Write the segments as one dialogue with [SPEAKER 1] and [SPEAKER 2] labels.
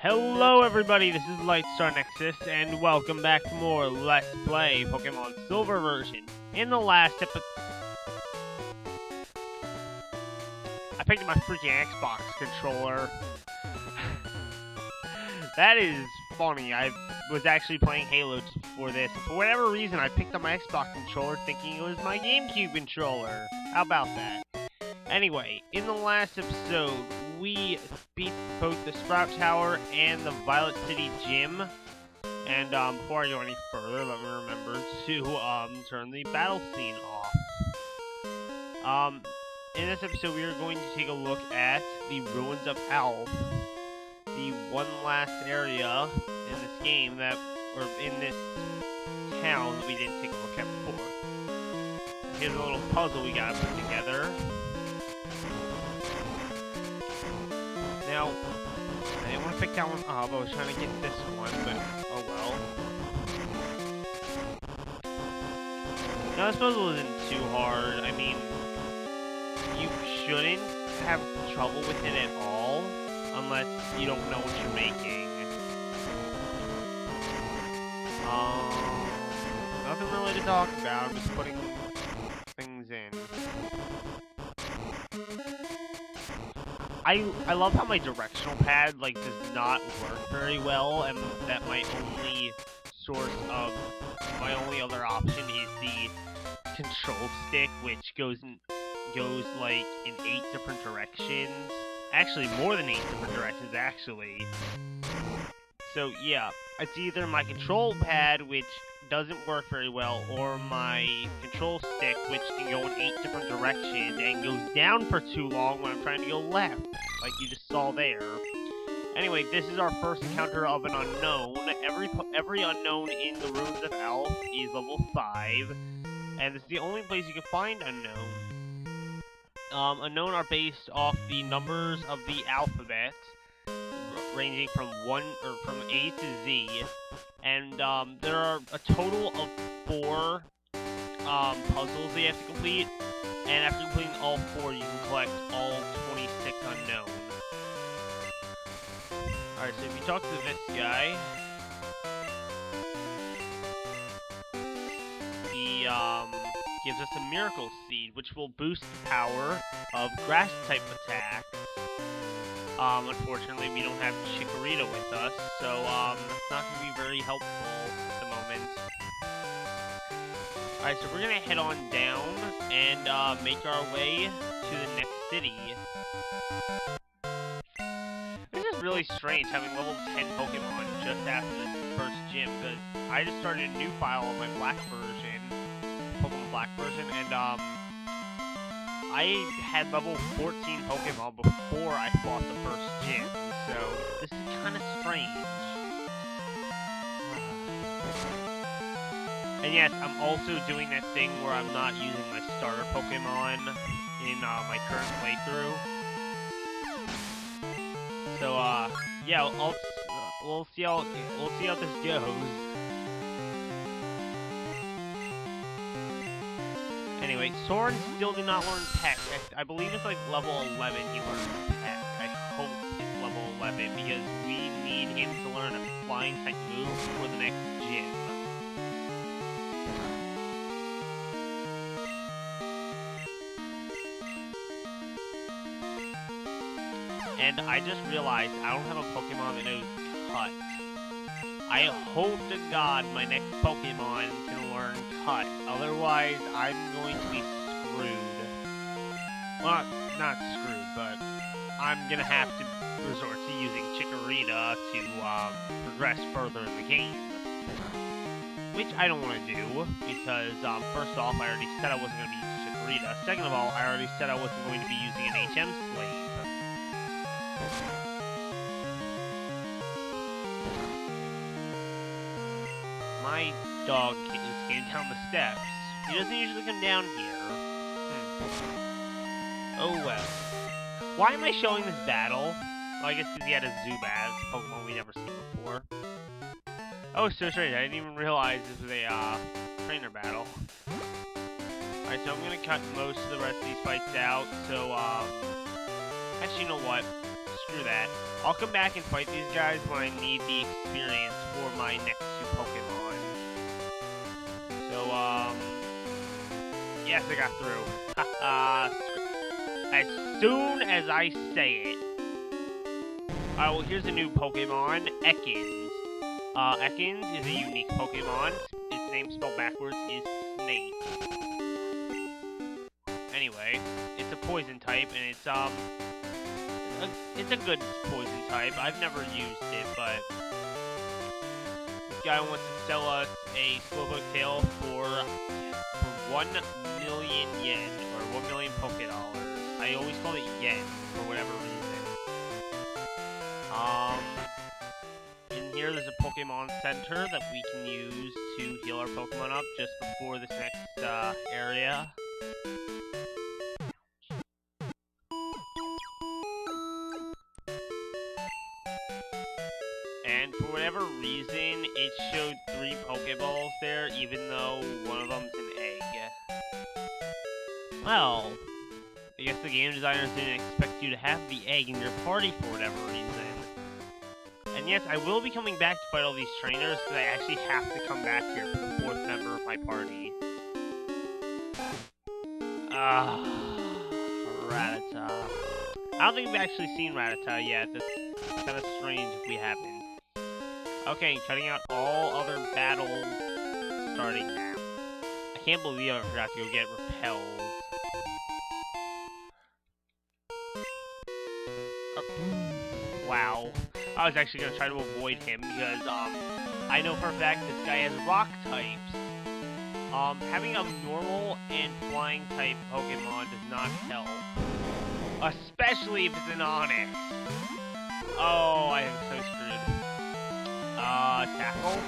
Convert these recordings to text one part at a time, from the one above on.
[SPEAKER 1] Hello everybody, this is Lightstar Nexus, and welcome back to more Let's Play Pokemon Silver version. In the last episode, I picked up my freaking Xbox controller. That is funny. I was actually playing Halo just before this. For whatever reason, I picked up my Xbox controller thinking it was my GameCube controller. How about that? Anyway, in the last episode, we beat both the Sprout Tower and the Violet City Gym. And before I go any further, let me remember to turn the battle scene off. In this episode, we are going to take a look at the Ruins of Alph, the one last area in this game that, or in this town that we didn't take a look at before. Here's a little puzzle we gotta put together. Now, I didn't want to pick that one up. I was trying to get this one, but oh well. Now, this puzzle isn't too hard. I mean, you shouldn't have trouble with it at all, unless you don't know what you're making. Nothing really to talk about. I'm just putting things in. I love how my directional pad, like, does not work very well, and that my only other option is the control stick, which goes like in 8 different directions. Actually, more than 8 different directions, actually. So, yeah, it's either my control pad, which doesn't work very well, or my control stick, which can go in 8 different directions and goes down for too long when I'm trying to go left, like you just saw there. Anyway, this is our first encounter of an unknown. Every unknown in the Ruins of Alph is level 5, and this is the only place you can find unknown. Unknown are based off the numbers of the alphabet, ranging from A to Z. And there are a total of 4 puzzles that you have to complete, and after completing all 4, you can collect all 26 unknown. Alright, so if you talk to this guy, he gives us a Miracle Seed, which will boost the power of Grass-type attacks. Unfortunately, we don't have Chikorita with us, so, that's not going to be very helpful at the moment. Alright, so we're going to head on down and, make our way to the next city. This is really strange, having level 10 Pokemon just after the first gym, because I just started a new file on my Black version, Pokemon Black version, and, I had level 14 Pokemon before I fought the first gym, so this is kind of strange. And yes, I'm also doing that thing where I'm not using my starter Pokemon in my current playthrough. So yeah, we'll see how this goes. Anyway, Soren still did not learn Peck. I believe it's like level 11 he learns Peck. I hope it's level 11 because we need him to learn a flying type move for the next gym. And I just realized I don't have a Pokemon that knows Cut. I hope to God my next Pokemon can learn Cut, otherwise I'm going to be screwed. Well, not screwed, but I'm gonna have to resort to using Chikorita to progress further in the game. Which I don't want to do, because first off, I already said I wasn't going to be using Chikorita. Second of all, I already said I wasn't going to be using an HM Slave. My dog came down the steps. He doesn't usually come down here. Oh well. Why am I showing this battle? Well, I guess because he had a Zubat, Pokemon we never seen before. Oh, so strange. I didn't even realize this was a trainer battle. Alright, so I'm gonna cut most of the rest of these fights out. So, actually, you know what? Screw that. I'll come back and fight these guys when I need the experience for my next 2 Pokemon. So, yes, I got through. As soon as I say it. Alright, well, here's a new Pokemon, Ekans. Ekans is a unique Pokemon. Its name spelled backwards is Snake. Anyway, it's a poison type, and it's a good poison type. I've never used it, but this guy wants to sell us a Slowpoke tail for 1 million yen, or 1 million Pokédollars. I always call it yen, for whatever reason. In here there's a Pokemon Center that we can use to heal our Pokemon up just before this next, area. And for whatever reason, it showed 3 Pokeballs there, even though one of them's an egg. Well, I guess the game designers didn't expect you to have the egg in your party for whatever reason. And yes, I will be coming back to fight all these trainers, because I actually have to come back here for the 4th member of my party. Rattata. I don't think we've actually seen Rattata yet. That's kind of strange if we haven't. Okay, cutting out all other battles starting now. I can't believe I forgot to go get repels. Wow. I was actually gonna try to avoid him because, I know for a fact this guy has rock types. Having a normal and flying type Pokemon does not help. Especially if it's an Onix. Oh, I am so screwed. Tackle?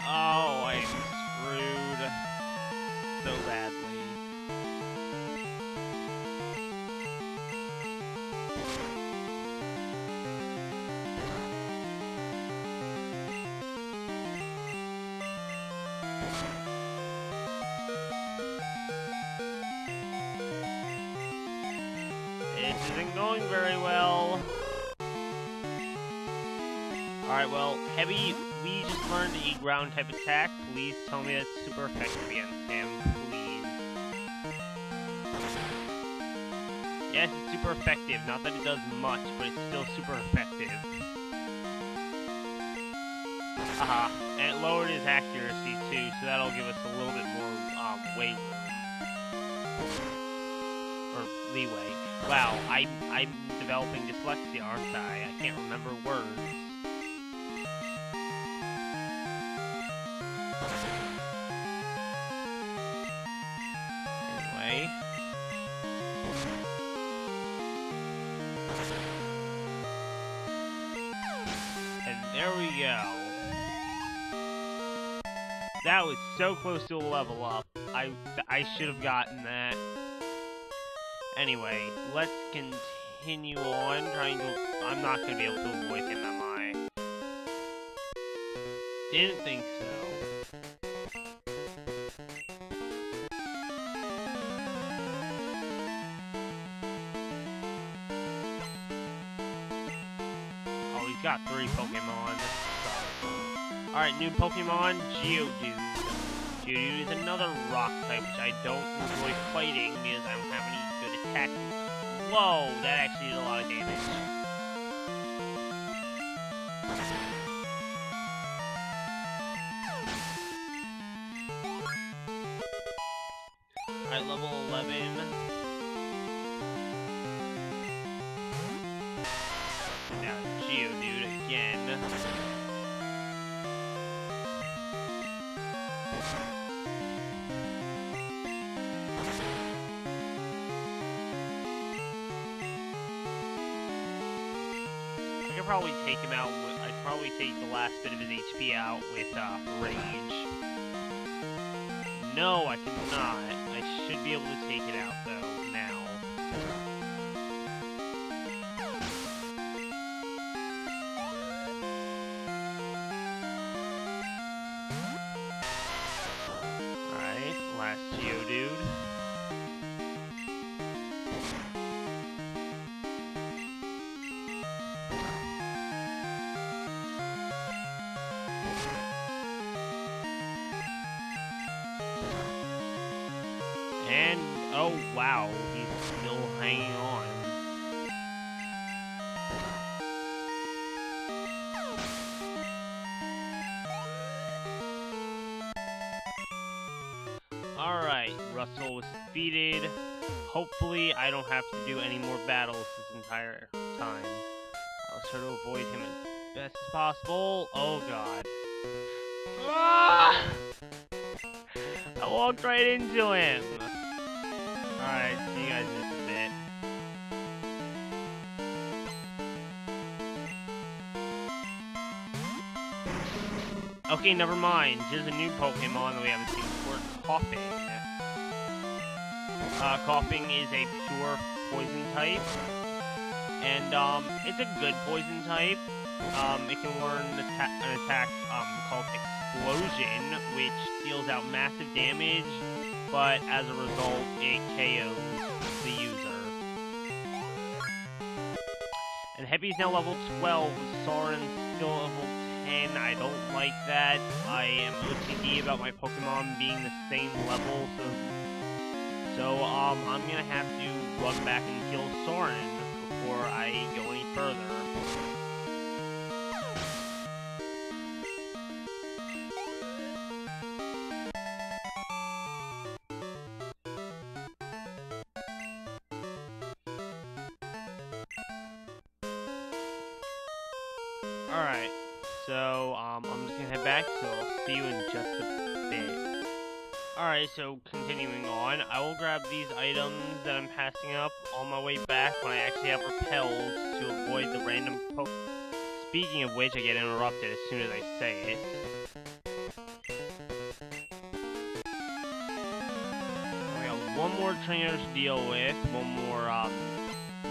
[SPEAKER 1] Oh, I am screwed so badly. This isn't going very well. Alright, well, Heavy, we just learned a ground type attack. Please tell me that's super effective against him, please. Yes, it's super effective. Not that it does much, but it's still super effective. Haha, and it lowered his accuracy too, so that'll give us a little bit more, way room. Or leeway. Wow, I'm developing dyslexia, aren't I? I can't remember words. Anyway. And there we go. That was so close to a level up. I should have gotten that. Anyway, let's continue on trying to... I'm not going to be able to avoid him, am I? Didn't think so. Oh, he's got 3 Pokemon. Alright, new Pokemon, Geodude. Geodude is another rock type, which I don't enjoy fighting because I don't have any good attacks. Whoa, that actually did a lot of damage. Alright, level 11. Now, Geodude again. I could probably take him out with... I'd probably take the last bit of his HP out with, Rage. No, I cannot. I should be able to take it out, though, now. Alright, last Geodude. And, oh wow, he's still hanging on. Alright, Russell was defeated. Hopefully, I don't have to do any more battles this entire time. I'll try to avoid him as best as possible. Oh god. Ah! I walked right into him. Alright, see you guys in just a bit. Okay, never mind. Here's a new Pokemon that we haven't seen before. Coughing. Coughing is a pure poison type. And, it's a good poison type. It can learn an attack, called Explosion, which deals out massive damage, but as a result, it KOs the user. And Heavy's now level 12, Soren's still level 10. I don't like that. I am OCD about my Pokemon being the same level, so I'm gonna have to run back and heal Soren before I go any further. Alright, so, I'm just gonna head back, so I'll see you in just a bit. Alright, so continuing on, I will grab these items that I'm passing up on my way back when I actually have repels to avoid the random Speaking of which, I get interrupted as soon as I say it. We got one more trainer to deal with, one more,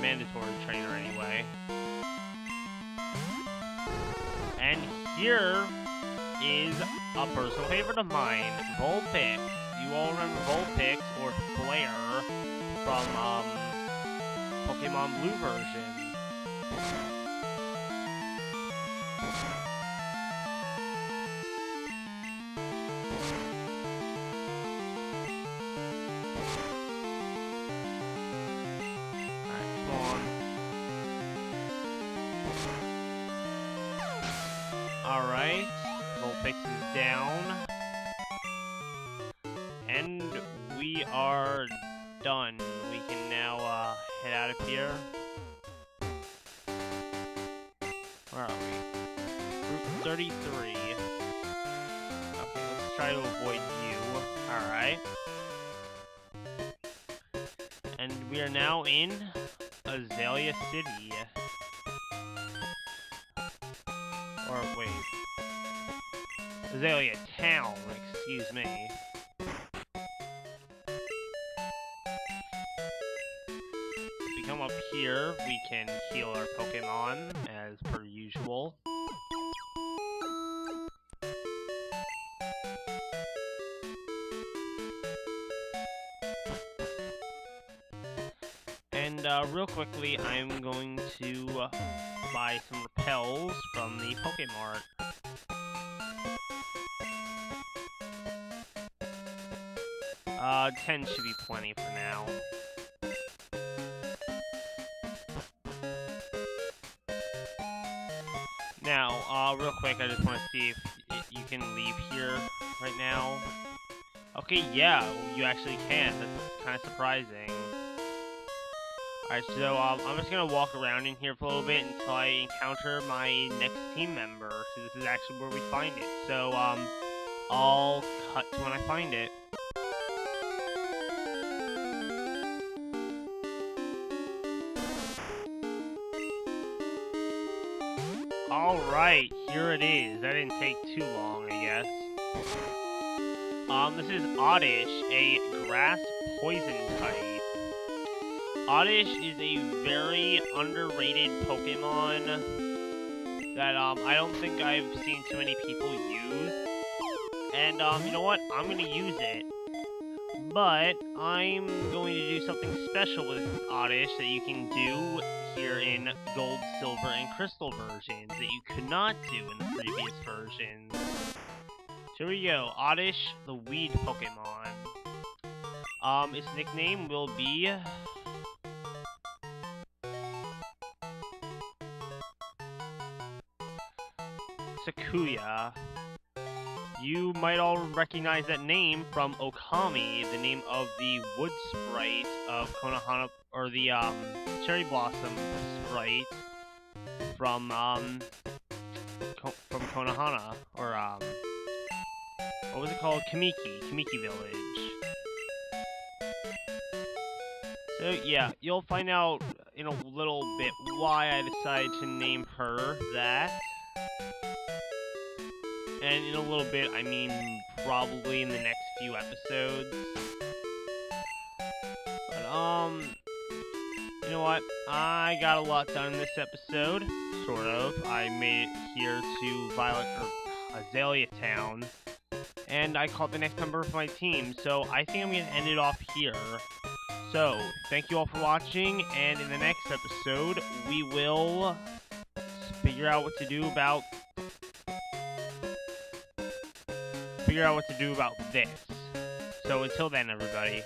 [SPEAKER 1] mandatory trainer anyway. And here is a personal favorite of mine, Vulpix. You all remember Vulpix, or Flare, from, Pokemon Blue version. Alright, come on. Alright. Vulpix is down. And we are done. We can now head out of here. Where are we? Route 33. Okay, let's try to avoid you. Alright. And we are now in Azalea City. Or wait. Azalea Town, excuse me. If we come up here, we can heal our Pokemon, as per usual. And, real quickly, I'm going to buy some repels from the Pokemart. 10 should be plenty for now. Now, real quick, I just want to see if you can leave here right now. Okay, yeah, you actually can. That's kind of surprising. Alright, so, I'm just gonna walk around in here for a little bit until I encounter my next team member. So this is actually where we find it. So, I'll cut to when I find it. Alright, here it is. That didn't take too long, I guess. This is Oddish, a grass poison type. Oddish is a very underrated Pokemon that, I don't think I've seen too many people use. And, you know what? I'm gonna use it. But, I'm going to do something special with Oddish that you can do here in Gold, Silver, and Crystal versions that you could not do in the previous versions. So here we go, Oddish, the Weed Pokemon. Its nickname will be... Sakuya. You might all recognize that name from Okami, the name of the wood sprite of Konohana, or the cherry blossom sprite from Konohana, or what was it called? Kamiki Village. So yeah, you'll find out in a little bit why I decided to name her that. And in a little bit, I mean probably in the next few episodes. But, you know what? I got a lot done in this episode, sort of. I made it here to Azalea Town, and I caught the next member of my team, so I think I'm going to end it off here. So, thank you all for watching, and in the next episode, we will figure out what to do about this. So until then, everybody.